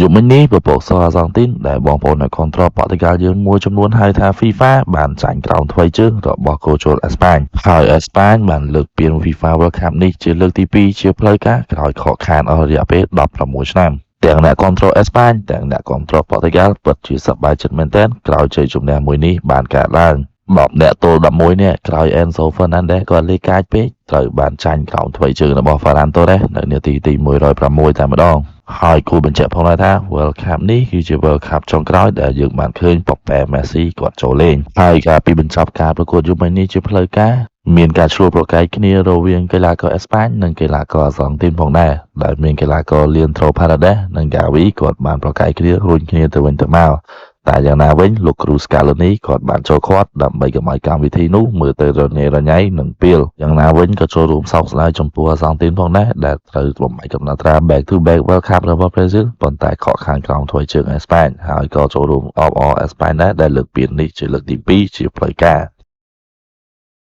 យុគមិញនេះពពកសអាសង់ទីនដែលបងប្អូនអ្នកគ្រប់គ្រងបដិការយើងមួយចំនួនហៅថា FIFA បានចាញ់ក្រោមថ្វីជើងរបស់កូជលអេស្ប៉ាញហើយអេស្ប៉ាញបានលើកពាន FIFA World Cup នេះជាលើកទី2ជាផ្លូវការក្រោយខកខានអស់រយៈពេល16ឆ្នាំទាំងអ្នកគ្រប់គ្រងអេស្ប៉ាញទាំងអ្នកគ្រប់គ្រងបដិការពិតជាសប្បាយចិត្តមែនទែនក្រោយជ័យជំនះមួយនេះបានកើតឡើង10អ្នកទល់11នាក់ក្រោយ Enzo Fernandez គាត់លេខកាចពេកត្រូវបានចាញ់ក្រោមថ្វីជើងរបស់ Ferran Torres នៅនាទីទី106តែម្ដងហើយគូបញ្ជាក់ផងដែរថា World Cup នេះគឺជា World Cup ចុងក្រោយដែលយើងបានឃើញប៉ប៉ែ Messi គាត់ចូលលេងហើយកាលពីបញ្ចប់ការប្រកួតយុវនេះជាផ្លូវការមានការឈ្លោះប្រកែកគ្នារវាងកីឡាករអេស្ប៉ាញនិងកីឡាករអាសង់ទីនផងដែរដែលមានកីឡាករ Leandro Paredes និង Gavi គាត់បានប្រកែកគ្នារុញគ្នាទៅវិញទៅមកតែយ៉ាងណាវិញលោកគ្រូ Scaloni គាត់បានចូលឃាត់ដើម្បីកុំឲ្យកម្មវិធីនោះមើលទៅរញ៉េរញ៉ៃនិងពាលយ៉ាងណាវិញក៏ចូលរួមសោកស្ដាយចំពោះអាសង់ទីនផងដែរដែលត្រូវរំបាយកំណត់ត្រា back to back World Cup របស់ប្រេស៊ីលប៉ុន្តែខកខានក្រោមថ្វីជើងអេស្ប៉ាញហើយក៏ចូលរួមអបអរអេស្ប៉ាញដែរដែលលើកពាននេះជាលើកទី2ជាផ្លូវការ